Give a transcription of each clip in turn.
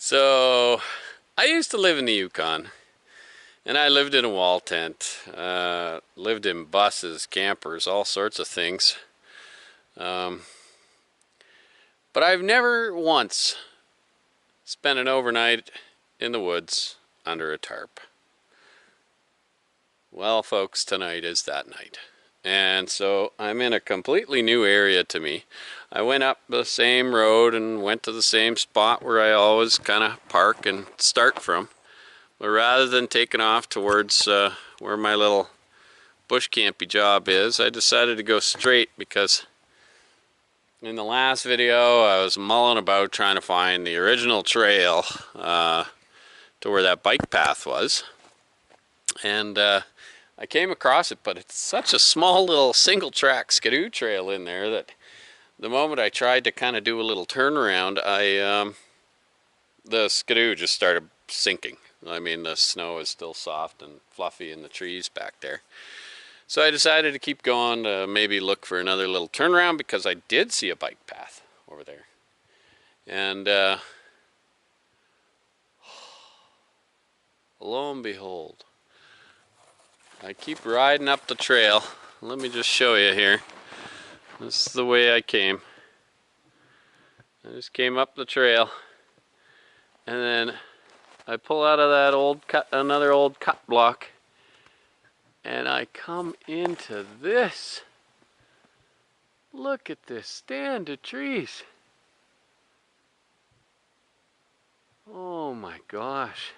So, I used to live in the Yukon, and I lived in a wall tent, lived in buses, campers, all sorts of things. Um, but I've never once spent an overnight in the woods under a tarp. Well, folks, tonight is that night. And so I'm in a completely new area to me. I went up the same road and went to the same spot where I always kind of park and start from. But rather than taking off towards where my little bush campy job is, I decided to go straight because in the last video I was mulling about trying to find the original trail to where that bike path was. And I came across it, but it's such a small little single track skidoo trail in there that the moment I tried to kind of do a little turnaround, the skidoo just started sinking. I mean, the snow is still soft and fluffy in the trees back there. So I decided to keep going to maybe look for another little turnaround because I did see a bike path over there. And lo and behold, I keep riding up the trail. Let me just show you here. This is the way I came. I just came up the trail, and then I pull out of that another old cut block, and I come into this. Look at this stand of trees. Oh my gosh.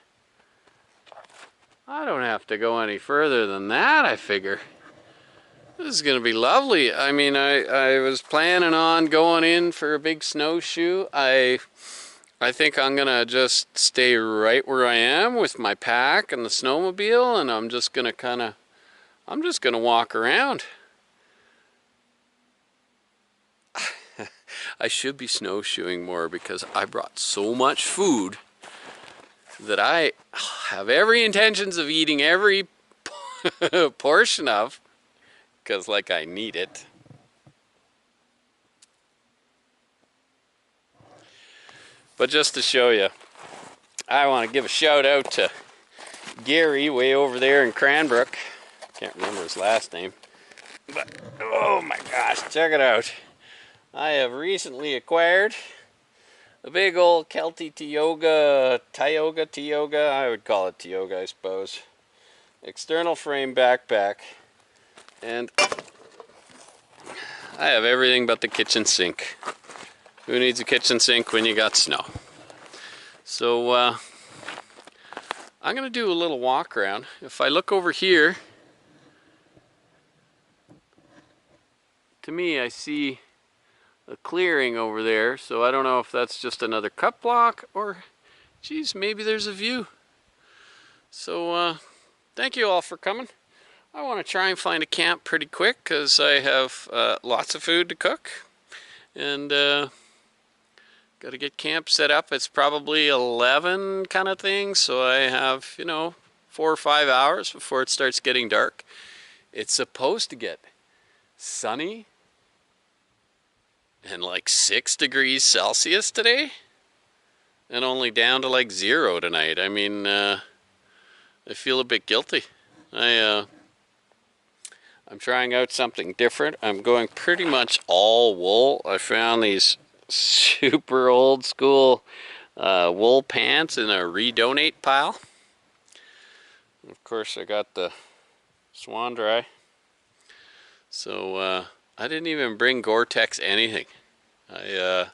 I don't have to go any further than that, I figure. This is gonna be lovely. I mean, I was planning on going in for a big snowshoe. I think I'm gonna just stay right where I am with my pack and the snowmobile, and I'm just gonna walk around. I should be snowshoeing more because I brought so much food that I have every intentions of eating every portion of, because like I need it. But just to show you, I want to give a shout out to Gary way over there in Cranbrook. Can't remember his last name. But oh my gosh, check it out. I have recently acquired a big old Kelty Tioga, I would call it Tioga, I suppose. External frame backpack. And I have everything but the kitchen sink. Who needs a kitchen sink when you got snow? So I'm gonna do a little walk around. If I look over here, to me I see a clearing over there, so I don't know if that's just another cut block or, geez, maybe there's a view. So thank you all for coming. I want to try and find a camp pretty quick because I have lots of food to cook, and got to get camp set up. It's probably 11 kind of thing, so I have, 4 or 5 hours before it starts getting dark. It's supposed to get sunny and like 6 degrees Celsius today, and only down to like 0 tonight. I mean, I feel a bit guilty. I'm trying out something different. I'm going pretty much all wool. I found these super old school wool pants in a redonate pile. Of course, I got the Swan Dry. So I didn't even bring Gore-Tex anything. I'm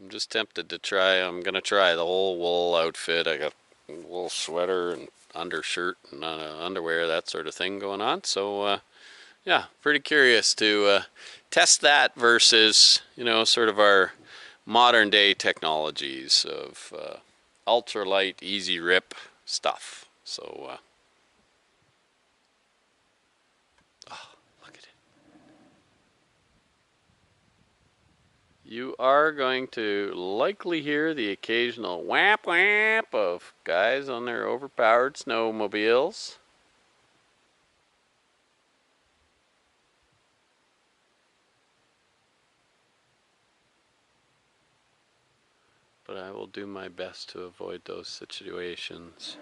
just tempted to try. I'm gonna try the whole wool outfit. I got a wool sweater and undershirt and underwear, that sort of thing going on. So yeah, pretty curious to test that versus, sort of our modern day technologies of ultralight, easy rip stuff. So oh, look at it. You are going to likely hear the occasional whap whap of guys on their overpowered snowmobiles. but I will do my best to avoid those situations.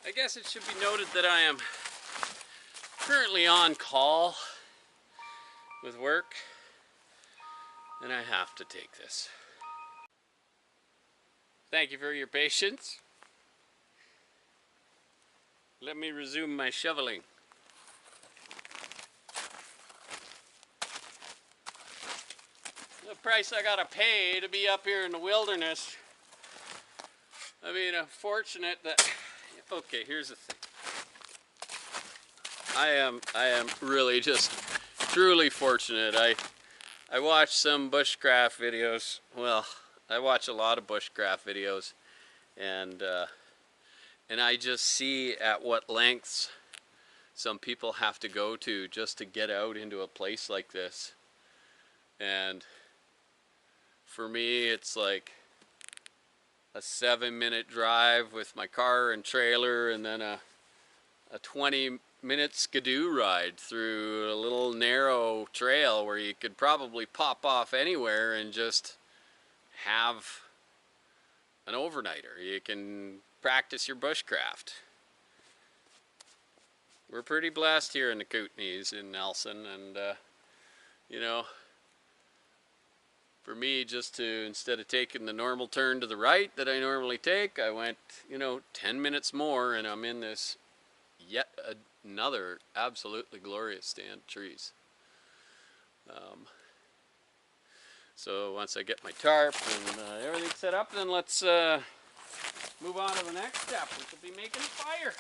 I guess it should be noted that I am currently on call with work, and I have to take this. Thank you for your patience. Let me resume my shoveling. The price I gotta pay to be up here in the wilderness. I mean, I'm fortunate that, okay, here's the thing. I am really just truly fortunate. I watch some bushcraft videos. Well, I watch a lot of bushcraft videos, and I just see at what lengths some people have to go to just to get out into a place like this. And for me, it's like a 7-minute drive with my car and trailer, and then a 20-minute skidoo ride through a little narrow trail where you could probably pop off anywhere and just have an overnighter. You can practice your bushcraft. We're pretty blessed here in the Kootenays in Nelson, and you know, for me, just to, instead of taking the normal turn to the right that I normally take, I went, 10 minutes more, and I'm in this yet another absolutely glorious stand of trees. So once I get my tarp and everything set up, then let's move on to the next step, which will be making a fire.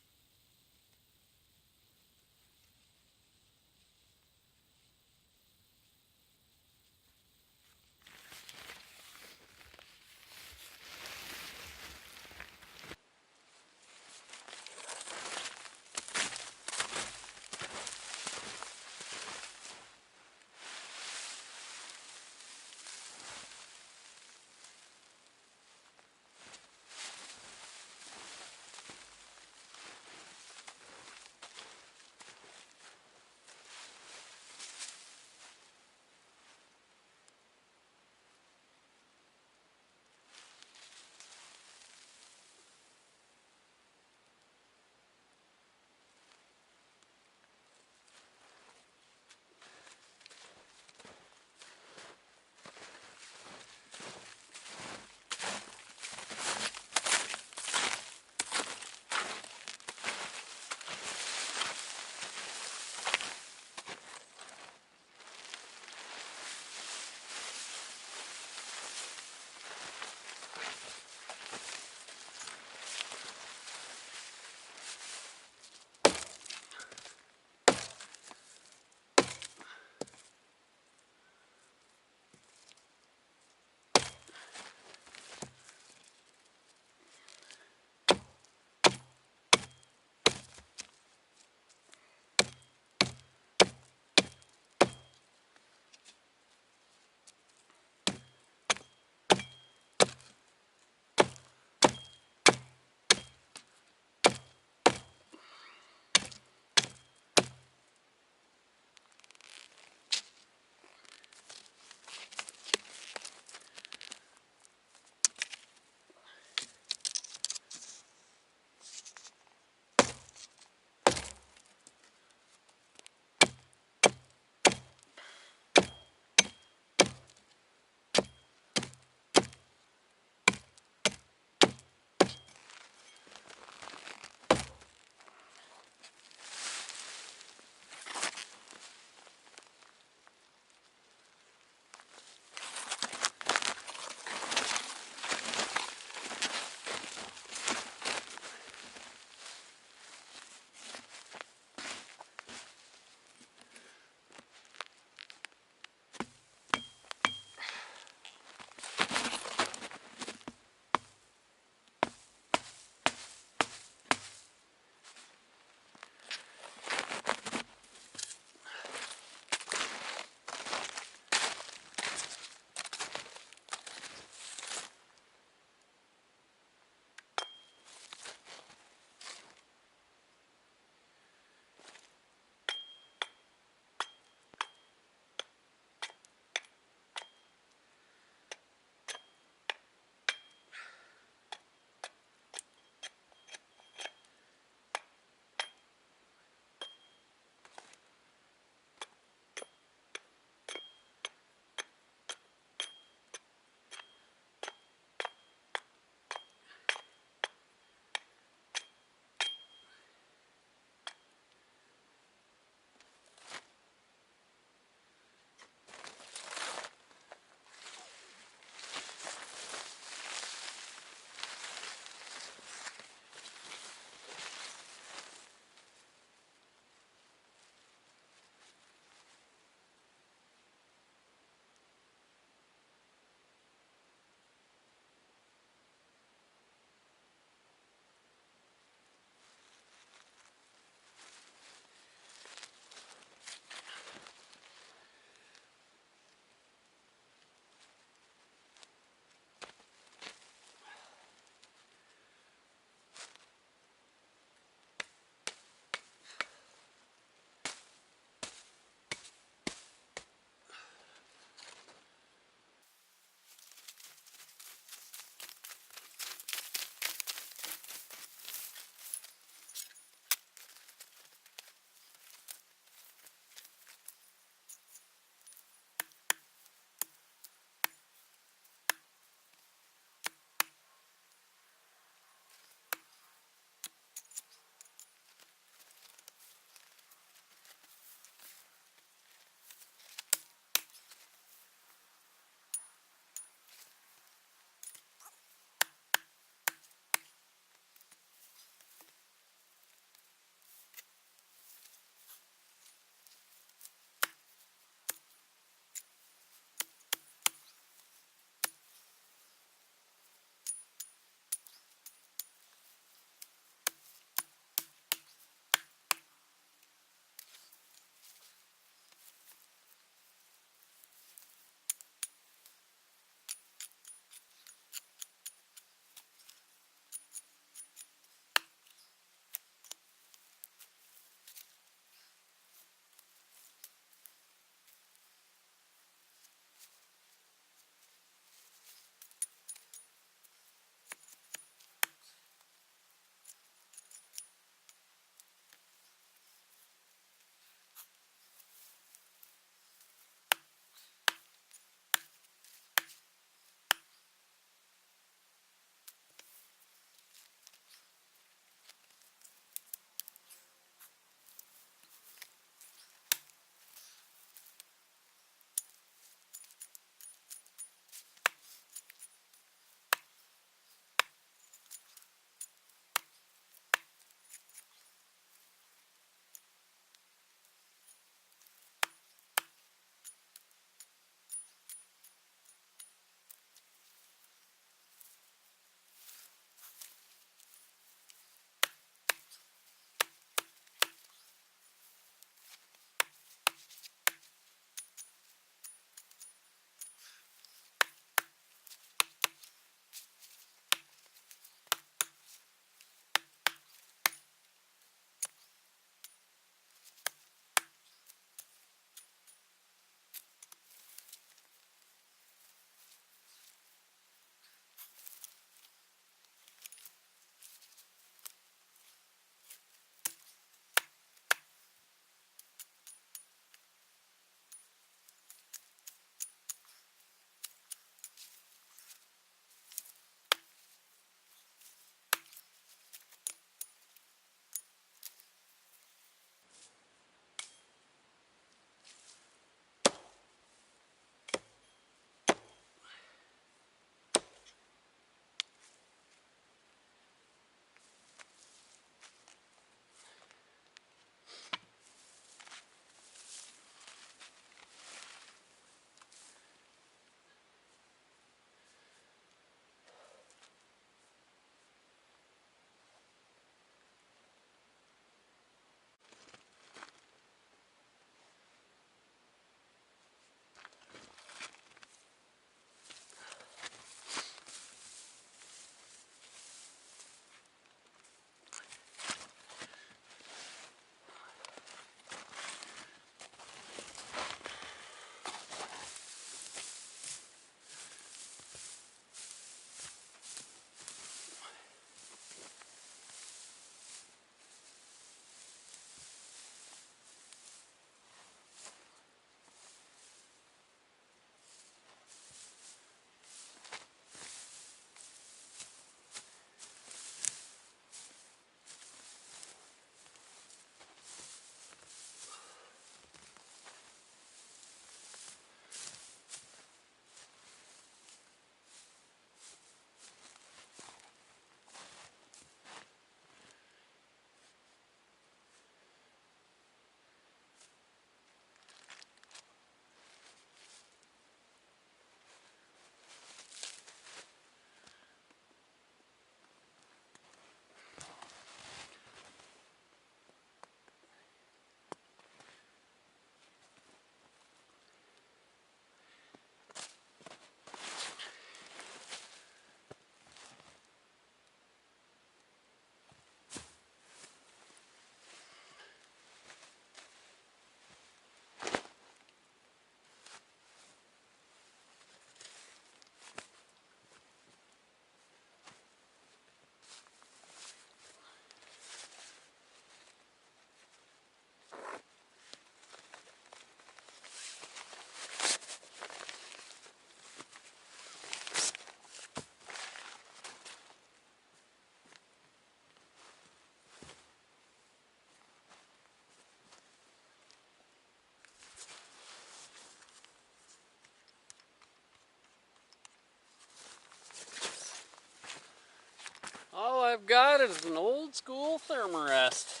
I've got is an old school thermarest.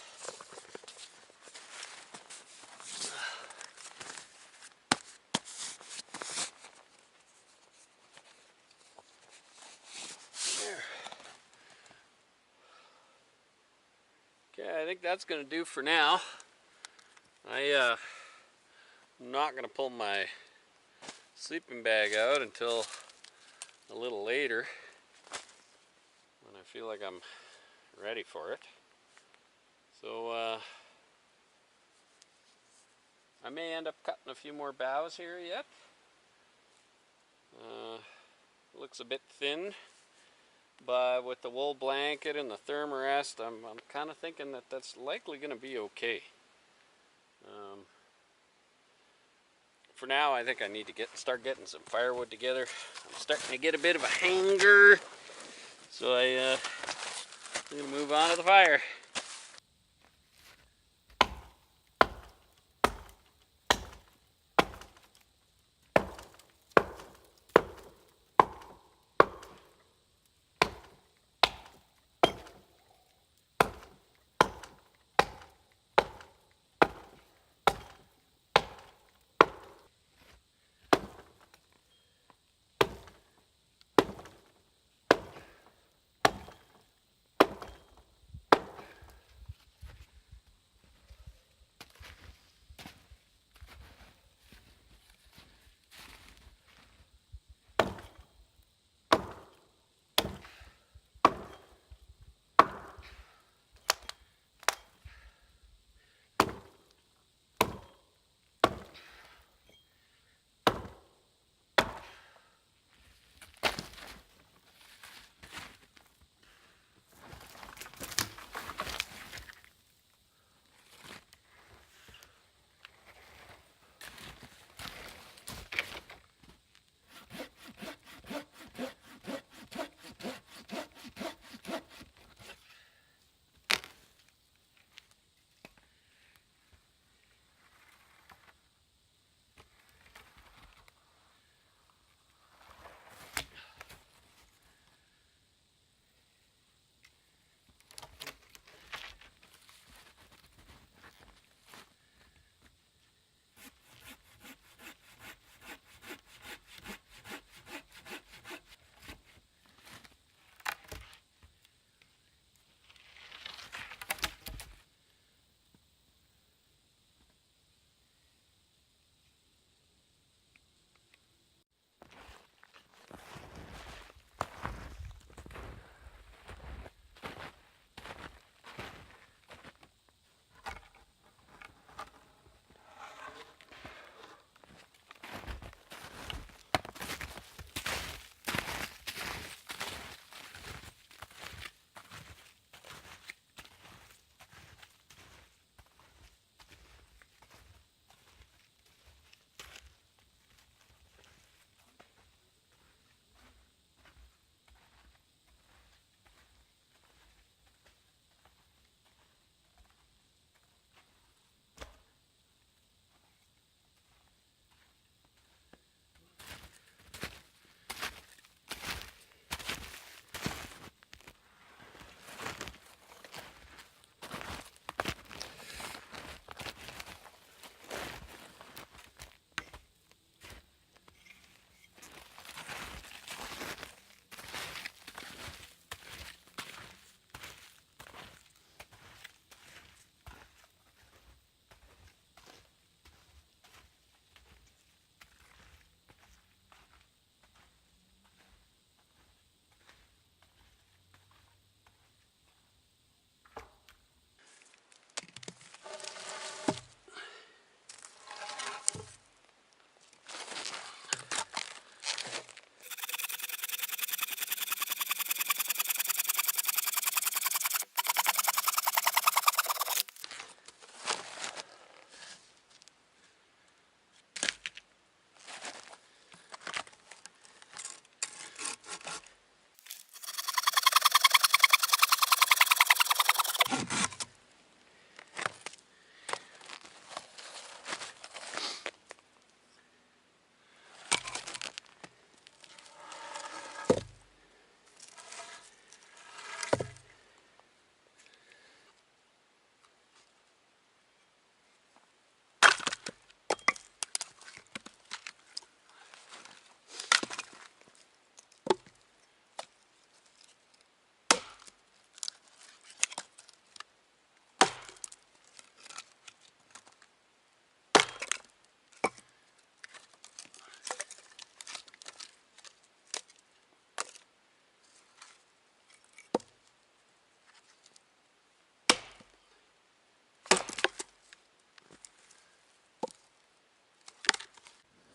There. Okay, I think that's going to do for now. I'm not going to pull my sleeping bag out until a little later when I feel like I'm ready for it. So I may end up cutting a few more boughs here yet. Looks a bit thin, but with the wool blanket and the thermarest, I'm kind of thinking that that's likely going to be okay. For now, I think I need to start getting some firewood together. I'm starting to get a bit of a hanger, so I'm going to move on to the fire.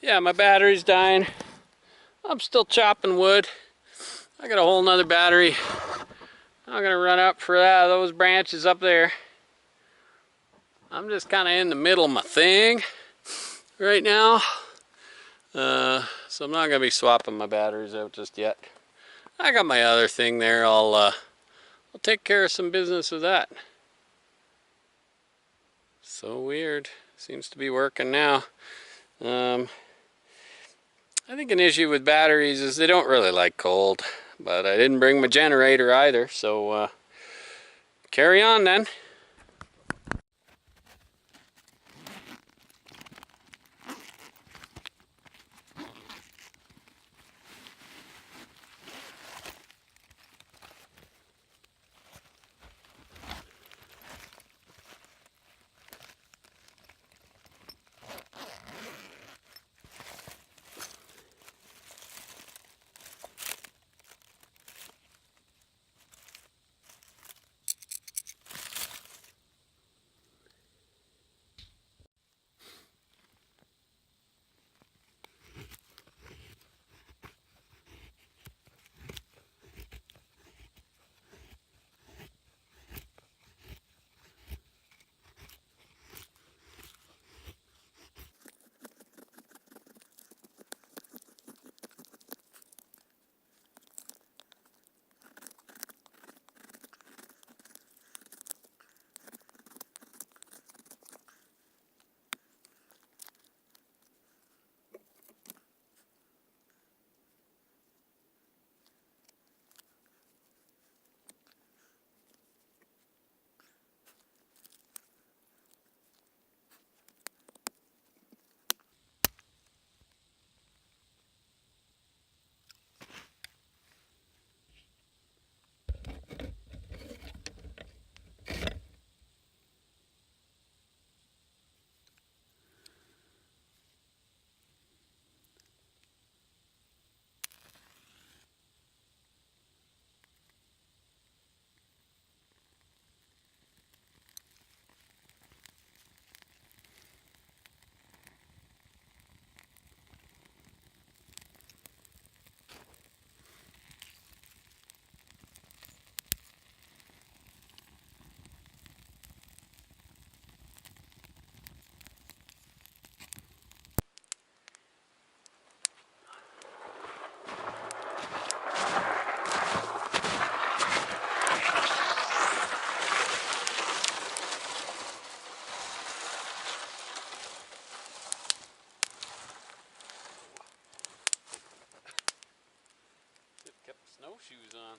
Yeah, my battery's dying. I'm still chopping wood. I got a whole nother battery. I'm gonna run up for that, those branches up there. I'm just kind of in the middle of my thing right now. So I'm not gonna be swapping my batteries out just yet. I got my other thing there. I'll take care of some business with that. So weird. Seems to be working now. I think an issue with batteries is they don't really like cold. But I didn't bring my generator either, so carry on then. Kept snowshoes on.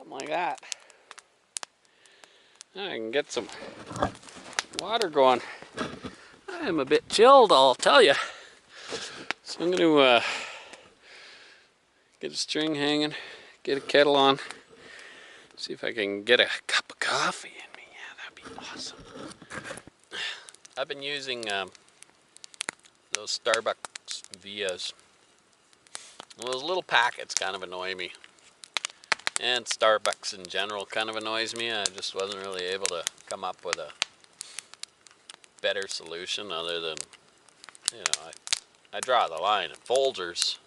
Something like that. I can get some water going. I am a bit chilled, I'll tell you. So I'm going to get a string hanging, get a kettle on, see if I can get a cup of coffee in me. Yeah, that'd be awesome. I've been using those Starbucks Vias. Well, those little packets kind of annoy me. And Starbucks in general kind of annoys me. I just wasn't really able to come up with a better solution other than, you know, I draw the line at Folgers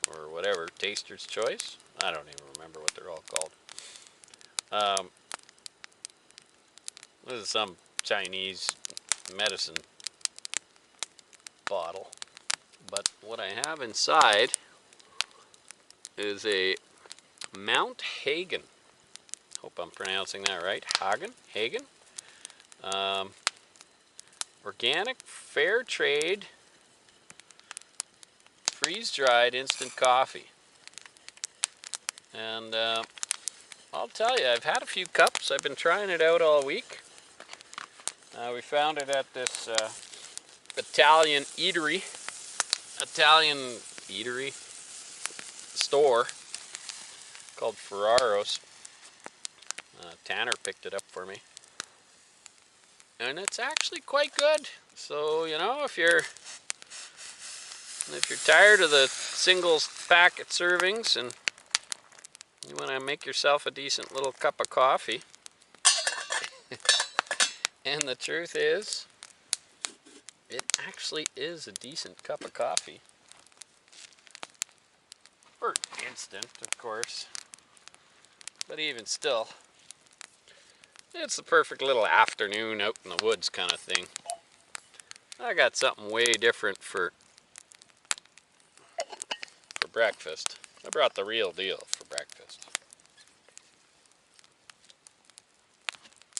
or whatever, Taster's Choice. I don't even remember what they're all called. This is some Chinese medicine bottle. But what I have inside is a Mount Hagen. Hope I'm pronouncing that right. Hagen. Organic, fair trade, freeze-dried instant coffee. And I'll tell you, I've had a few cups. I've been trying it out all week. We found it at this Italian store called Ferraro's. Tanner picked it up for me. And it's actually quite good. So, you know, if you're tired of the single packet servings and you want to make yourself a decent little cup of coffee, and the truth is, it actually is a decent cup of coffee. Or instant, of course. But even still, it's the perfect little afternoon out in the woods kind of thing. I got something way different for breakfast. I brought the real deal for breakfast.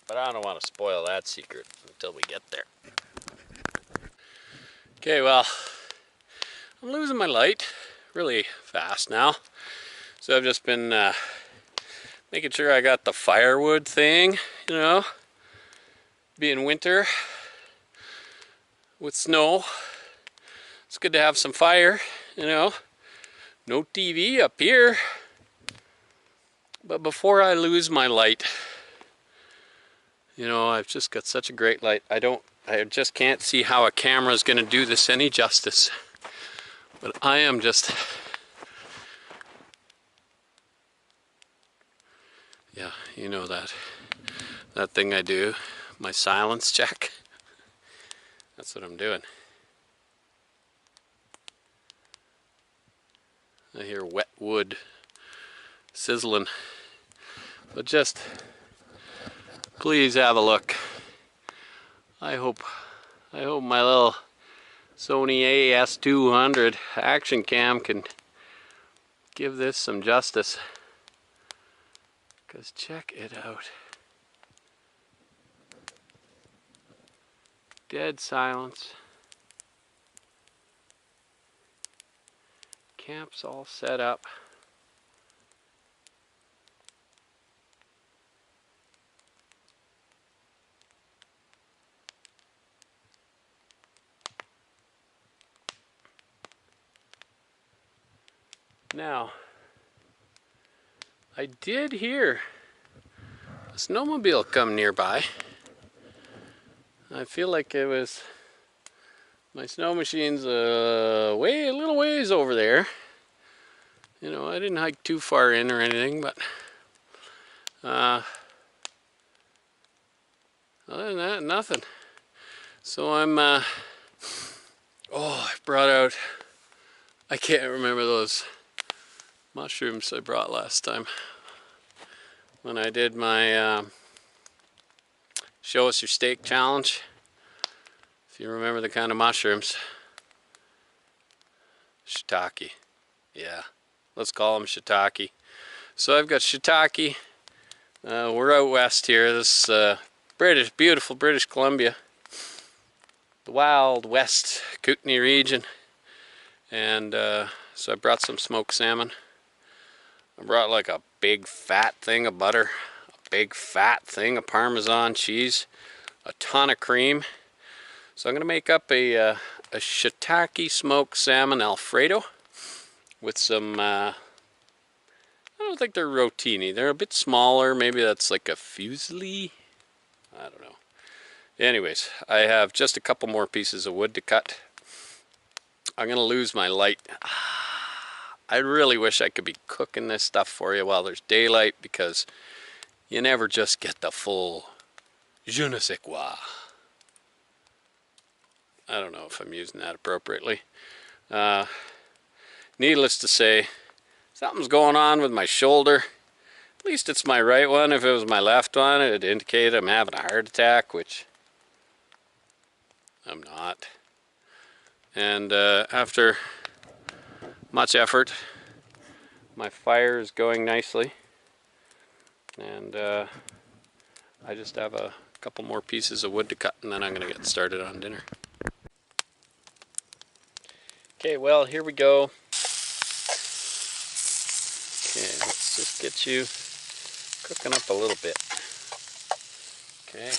But I don't want to spoil that secret until we get there. Okay, well, I'm losing my light really fast now. So I've just been making sure I got the firewood thing, you know. Being winter with snow, it's good to have some fire, you know. No TV up here. But before I lose my light, you know, I've just got such a great light. I just can't see how a camera is going to do this any justice. But I am just, yeah, you know that thing I do, my silence check. That's what I'm doing. I hear wet wood sizzling. But just please have a look. I hope my little Sony AS200 action cam can give this some justice. Because check it out. Dead silence. Camp's all set up. Now, I did hear a snowmobile come nearby. I feel like it was my snow machine's a little ways over there. You know, I didn't hike too far in or anything, but other than that, nothing. So I'm I brought out, I can't remember those mushrooms I brought last time when I did my show us your steak challenge. If you remember the kind of mushrooms. Shiitake. Yeah, let's call them shiitake. So I've got shiitake. We're out west here. This beautiful British Columbia. The Wild West Kootenay region. And so I brought some smoked salmon. I brought like a big fat thing of butter, a big fat thing of Parmesan cheese, a ton of cream. So I'm going to make up a shiitake smoked salmon Alfredo with some, I don't think they're rotini. They're a bit smaller. Maybe that's like a fusilli. I don't know. Anyways, I have just a couple more pieces of wood to cut. I'm going to lose my light. I really wish I could be cooking this stuff for you while there's daylight, because you never just get the full je ne sais quoi. I don't know if I'm using that appropriately. Needless to say, something's going on with my shoulder. At least it's my right one. If it was my left one, it'd indicate I'm having a heart attack, which I'm not. And after much effort, my fire is going nicely. And I just have a couple more pieces of wood to cut, and then I'm going to get started on dinner. Okay, well, here we go. Okay, let's just get you cooking up a little bit. Okay.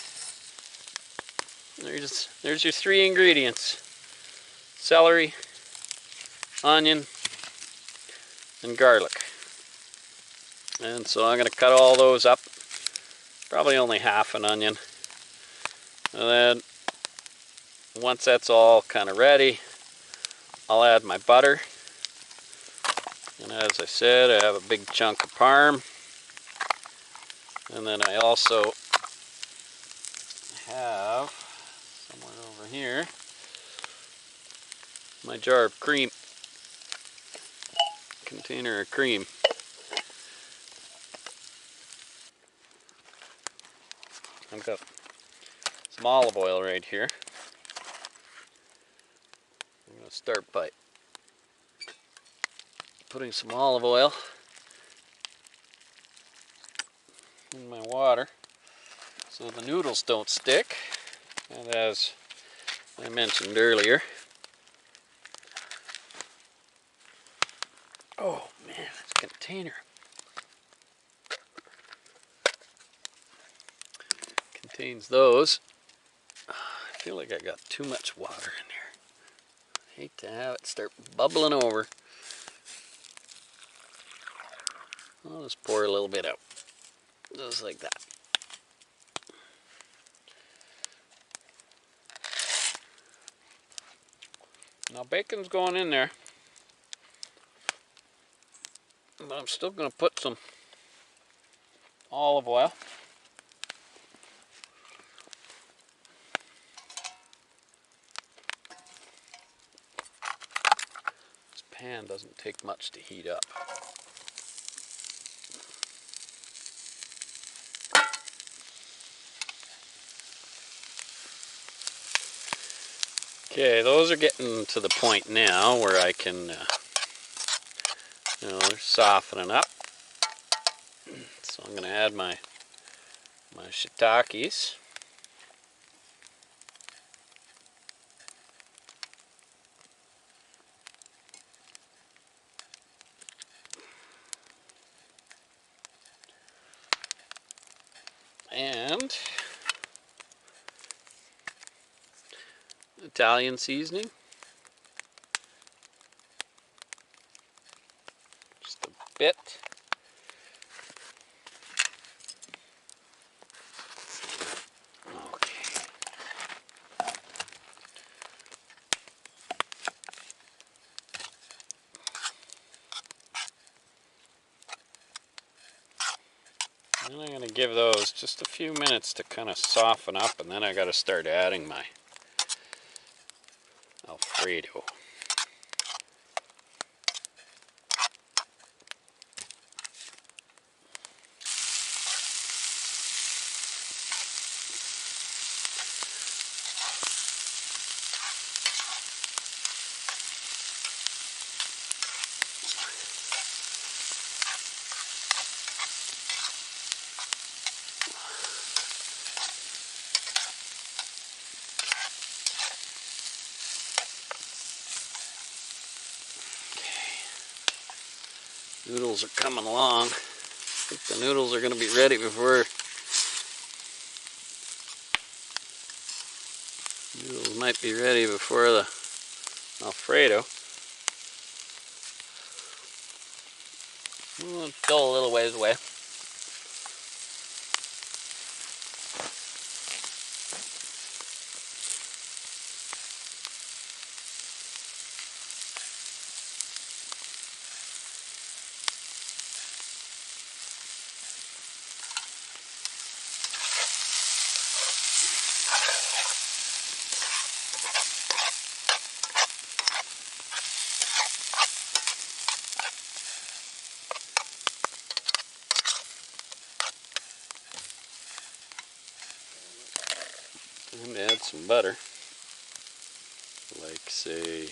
There's your three ingredients: celery, onion, and garlic. And so I'm going to cut all those up, probably only half an onion. And then once that's all kind of ready, I'll add my butter. And as I said, I have a big chunk of parm. And then I also have, somewhere over here, my jar of cream, container of cream. I've got some olive oil right here. I'm going to start by putting some olive oil in my water so the noodles don't stick. And as I mentioned earlier, oh man, this container contains those. I feel like I got too much water in there. I hate to have it start bubbling over. I'll just pour a little bit out, just like that. Now bacon's going in there, but I'm still going to put some olive oil. This pan doesn't take much to heat up. Okay, those are getting to the point now where I can, they're softening up. So I'm going to add my shiitakes. And Italian seasoning. Just a bit. Okay. And I'm going to give those just a few minutes to kind of soften up, and then I got to start adding my Alfredo. Noodles are coming along. think the noodles are going to be ready before... Noodles might be ready before the Alfredo. Well, still a little ways away. And add some butter, like say,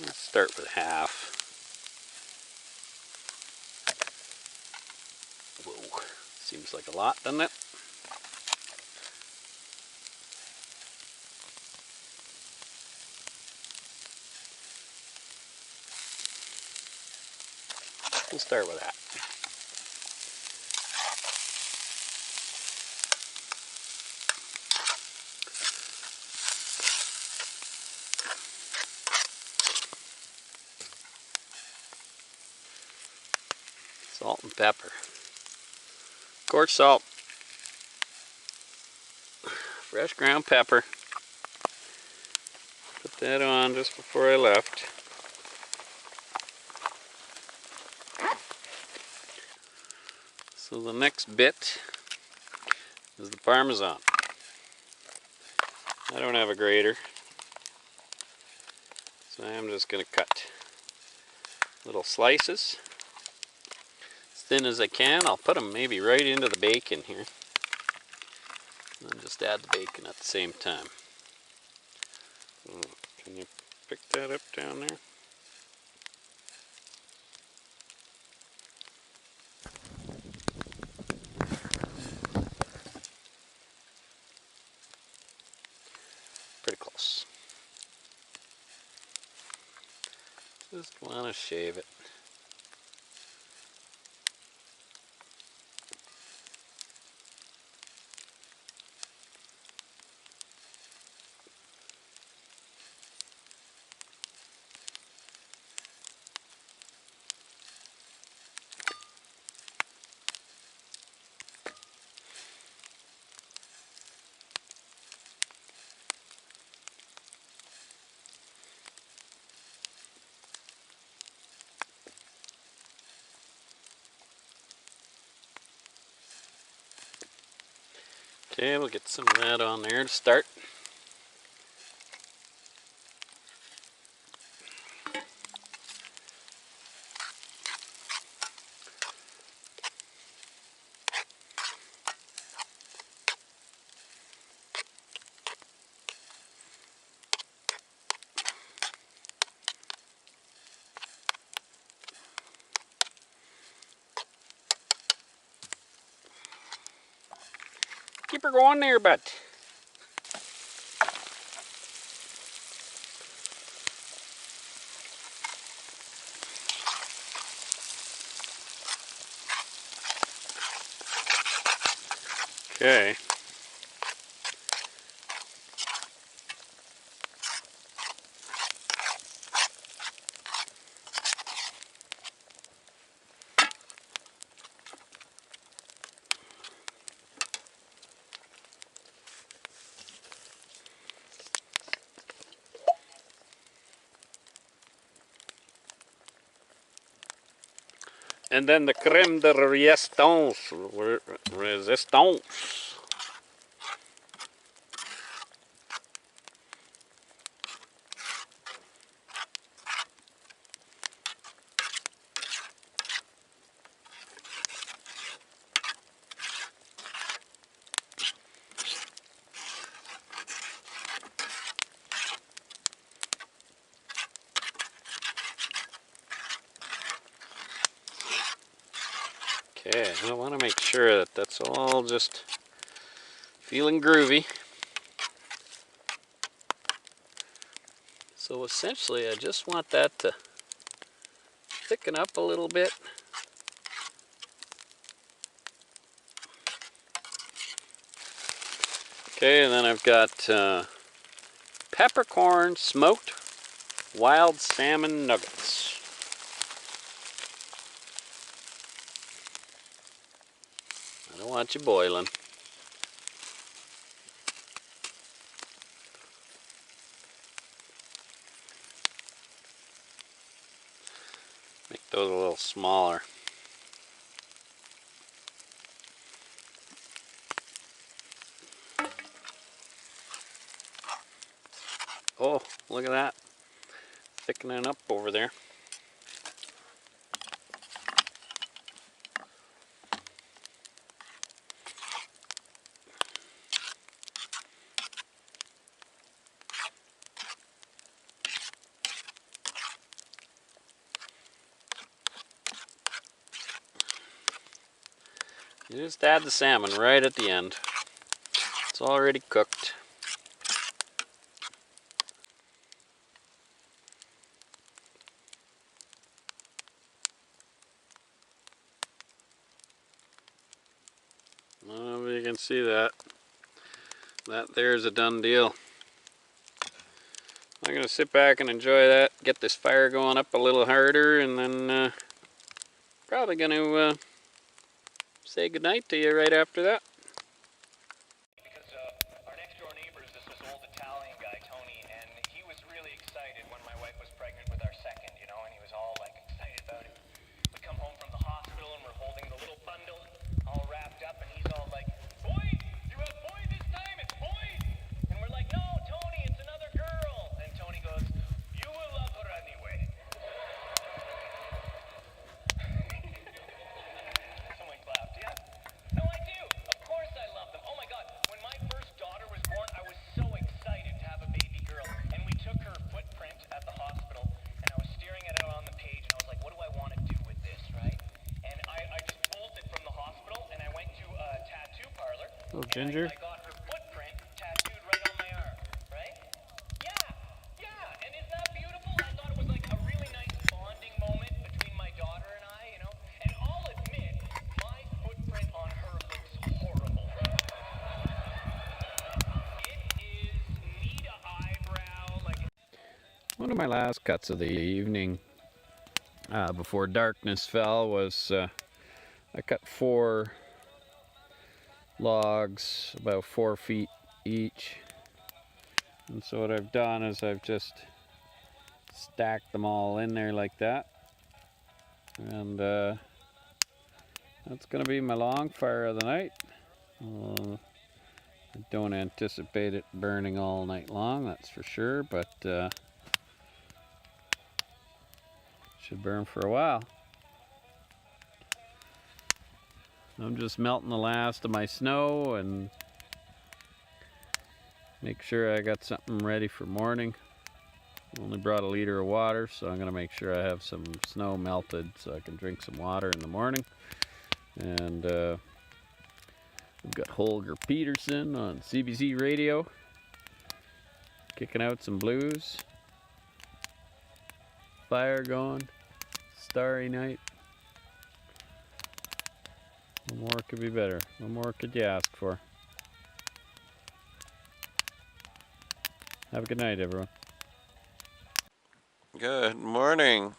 let's start with half. Whoa, seems like a lot, doesn't it? We'll start with that. Salt and pepper. Coarse salt. Fresh ground pepper. Put that on just before I left. So the next bit is the Parmesan. I don't have a grater, so I'm just going to cut little slices as thin as I can. I'll put them maybe right into the bacon here, and just add the bacon at the same time. Can you pick that up down there? Pretty close. Just want to shave it. Okay, we'll get some of that on there to start. Keep her going there, bud. Okay. And then the creme de resistance. Okay, I want to make sure that that's all just feeling groovy. So essentially I just want that to thicken up a little bit. Okay, and then I've got peppercorn smoked wild salmon nuggets. I don't want you boiling. Make those a little smaller. Oh, look at that. Thickening up over there. You just add the salmon right at the end. It's already cooked. Well, you can see that. That there's a done deal. I'm going to sit back and enjoy that, get this fire going up a little harder, and then probably going to say goodnight to you right after that. Because our next door neighbor is this old Italian guy, Tony, and he was really excited when my wife was pregnant with our second, you know, and he was all like excited about it. We come home from the hospital and we're holding the little bundle all wrapped up, and he's all like, "Boy, you have boy this time, it's boy." And we're like, "No, Tony, it's another girl." And Tony goes, "You will love her anyway." Someone clapped, yeah. No, I do. Of course I love them. Oh my God. When my first daughter was born, I was so excited to have a baby girl. And we took her footprint at the hospital, and I was staring at it on the page, and I was like, what do I want to do with this, right? And I just bolted from the hospital, and I went to a tattoo parlor. Oh, Ginger. I got her footprint tattooed right on my arm, right? Yeah. And isn't that beautiful? I thought it was like a really nice bonding moment between my daughter and I, you know? And I'll admit, my footprint on her looks horrible. It is knee to eyebrow, like. One of my last cuts of the evening before darkness fell was I cut 4 logs about 4 feet each. And so what I've done is I've just stacked them all in there like that. And that's going to be my long fire of the night. I don't anticipate it burning all night long, that's for sure, but should burn for a while. I'm just melting the last of my snow and make sure I got something ready for morning. Only brought a liter of water, so I'm going to make sure I have some snow melted so I can drink some water in the morning. And we've got Holger Peterson on CBC radio, kicking out some blues. Fire going, starry night. What more could be better? What more could you ask for? Have a good night, everyone. Good morning.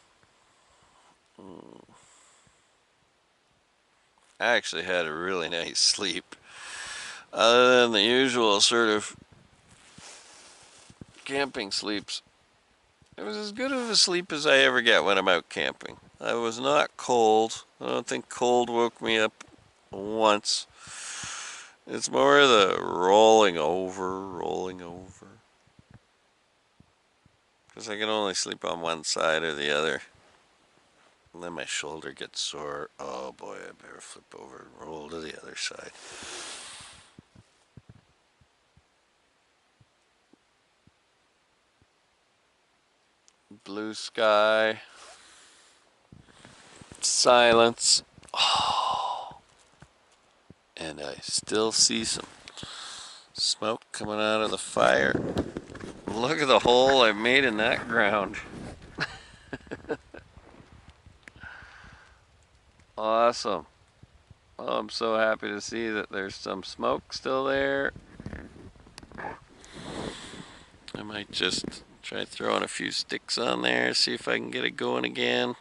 I actually had a really nice sleep. Other than the usual sort of camping sleeps, it was as good of a sleep as I ever get when I'm out camping. I was not cold. I don't think cold woke me up once. It's more the rolling over. Because I can only sleep on one side or the other. And then my shoulder gets sore. Oh boy, I better flip over and roll to the other side. Blue sky. Silence. Oh. And I still see some smoke coming out of the fire. Look at the hole I made in that ground. Awesome. Oh, I'm so happy to see that there's some smoke still there. might just try throwing a few sticks on there, see if I can get it going again.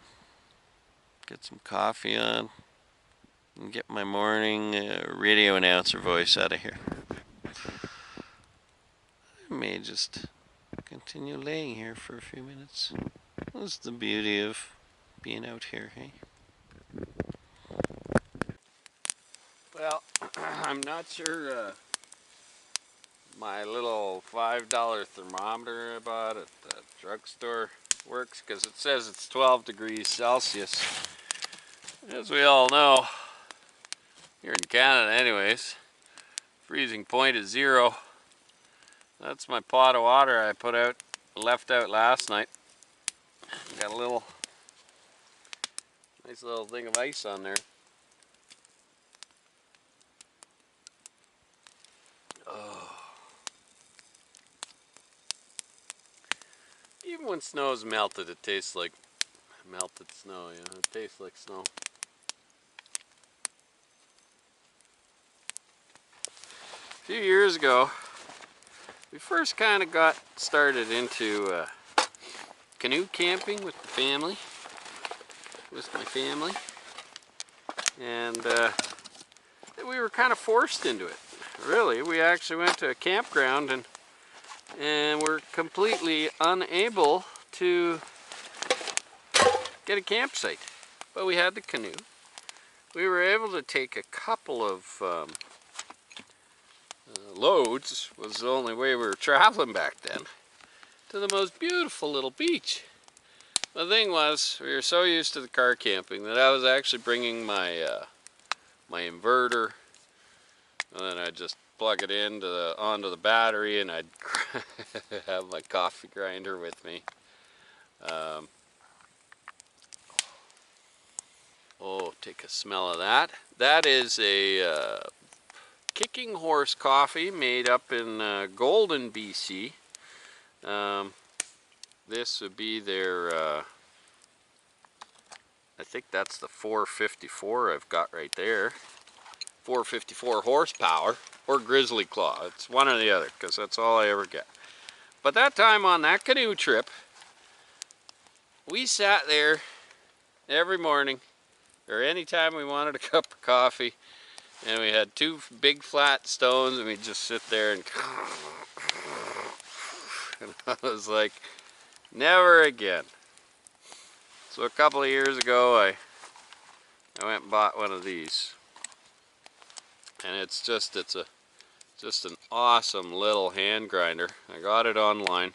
Get some coffee on and get my morning radio announcer voice out of here. I may just continue laying here for a few minutes. That's the beauty of being out here, hey? Well, I'm not sure my little $5 thermometer I bought at the drugstore works, because it says it's 12 degrees Celsius. As we all know, here in Canada anyways, freezing point is 0. That's my pot of water I left out last night. Got a nice little thing of ice on there. Oh. Even when snow's melted, it tastes like melted snow, you know, it tastes like snow. A few years ago, we first kind of got started into canoe camping with my family, and we were kind of forced into it. Really, we actually went to a campground and were completely unable to get a campsite, but we had the canoe. We were able to take a couple of loads, was the only way we were traveling back then, to the most beautiful little beach. The thing was, we were so used to the car camping that I was actually bringing my my inverter, and then I'd just plug it onto the battery, and I'd have my coffee grinder with me. Oh, take a smell of that. That is a Kicking Horse coffee made up in Golden, BC. This would be their, I think that's the 454 I've got right there. 454 horsepower, or Grizzly Claw. It's one or the other, because that's all I ever get. But that time on that canoe trip, we sat there every morning, or any time we wanted a cup of coffee, and we had 2 big flat stones, and we'd just sit there and I was like, never again. So a couple of years ago, I went and bought one of these, and it's just an awesome little hand grinder. I got it online.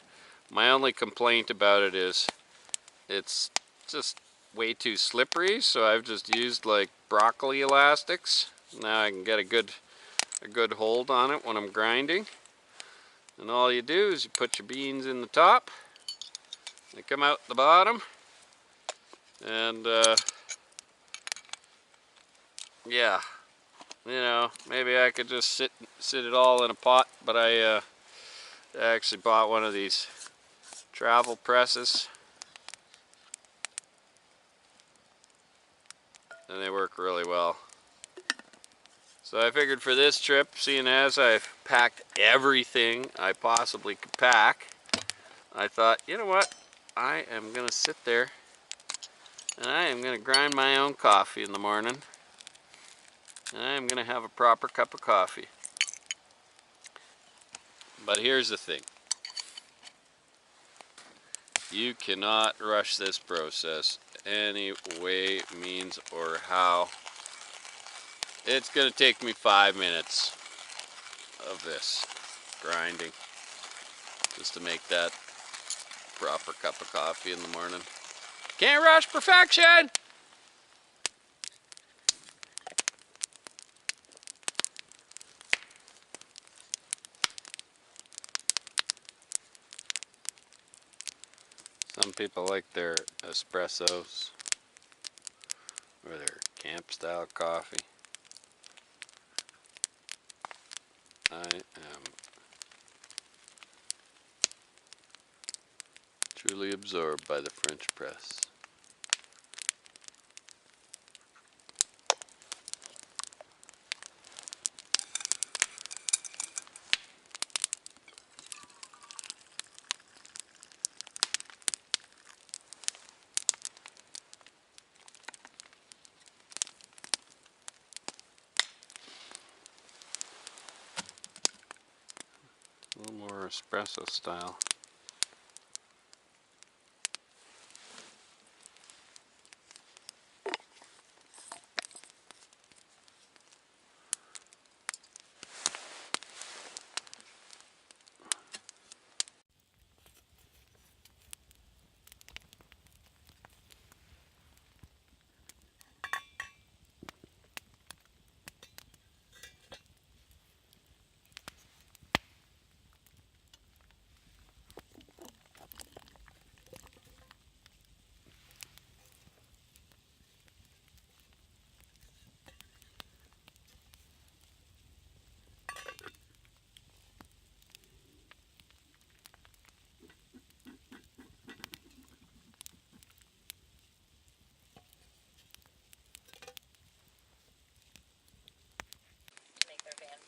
My only complaint about it is it's just way too slippery, so I've just used like broccoli elastics. Now I can get a good hold on it when I'm grinding. And all you do is you put your beans in the top, they come out the bottom, and yeah, you know, maybe I could just sit it all in a pot, but I actually bought one of these travel presses, and they work really well. So I figured for this trip, seeing as I've packed everything I possibly could pack, I thought, you know what, I am going to sit there and I am going to grind my own coffee in the morning, and I am going to have a proper cup of coffee. But here's the thing. You cannot rush this process any way, means, or how. It's going to take me 5 minutes of this grinding just to make that proper cup of coffee in the morning. Can't rush perfection! Some people like their espressos or their camp style coffee. I am truly absorbed by the French press. more espresso style.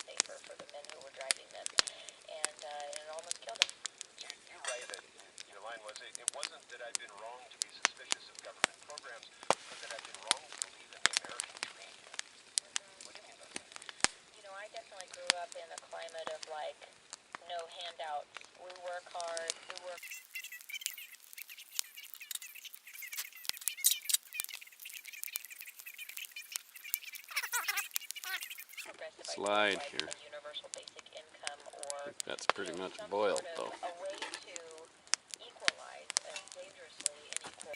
safer for the men who were driving them, and it almost killed them. You're right. Your line was, it wasn't that I've been wrong to be suspicious of government programs, but that I've been wrong to believe in the American dream. What do you mean by that? You know, I definitely grew up in a climate of, like, no handouts. We work hard. We work... Slide here. A universal basic income, or That's pretty much boiled though. a way to equalize a dangerously unequal.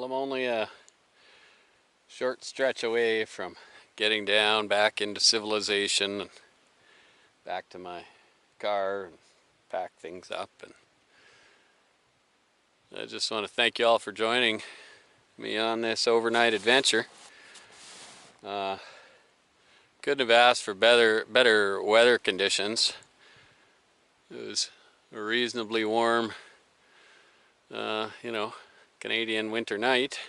Well, I'm only a short stretch away from getting down back into civilization and back to my car and pack things up. And I just want to thank you all for joining me on this overnight adventure. Couldn't have asked for better weather conditions. It was a reasonably warm, Canadian winter night.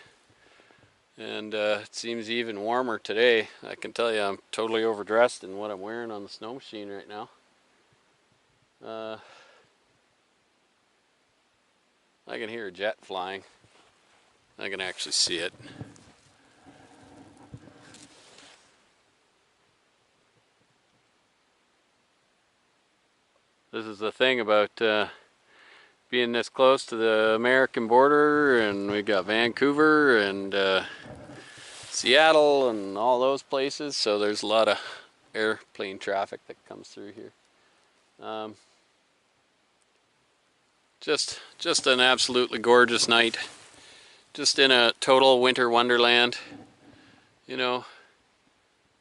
And it seems even warmer today. I can tell you I'm totally overdressed in what I'm wearing on the snow machine right now. I can hear a jet flying. I can actually see it. This is the thing about being this close to the American border, and we got Vancouver and Seattle and all those places, so there's a lot of airplane traffic that comes through here. Just an absolutely gorgeous night. Just in a total winter wonderland. You know,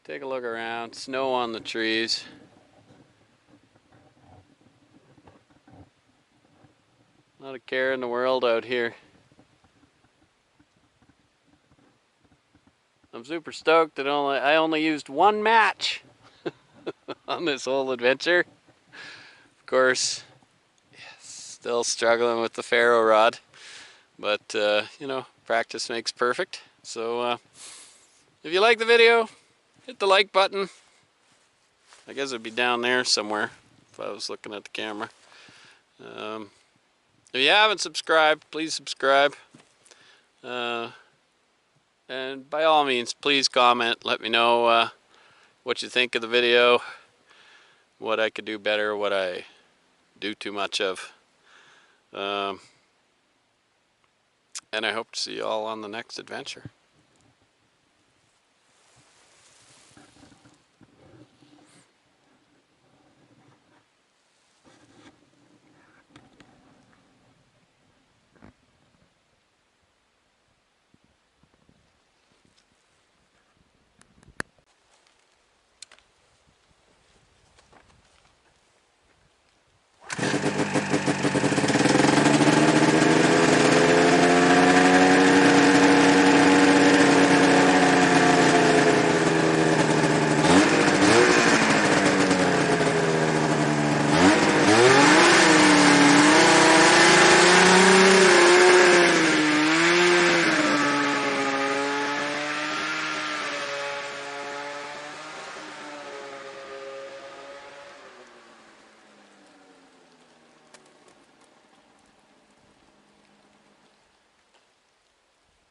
take a look around. Snow on the trees. Not a care in the world out here. I'm super stoked that I only used one match on this whole adventure. Of course, still struggling with the ferro rod, but practice makes perfect. So if you like the video, hit the like button. I guess it'd be down there somewhere if I was looking at the camera. If you haven't subscribed, please subscribe. And by all means, please comment. Let me know what you think of the video, what I could do better, what I do too much of. And I hope to see you all on the next adventure.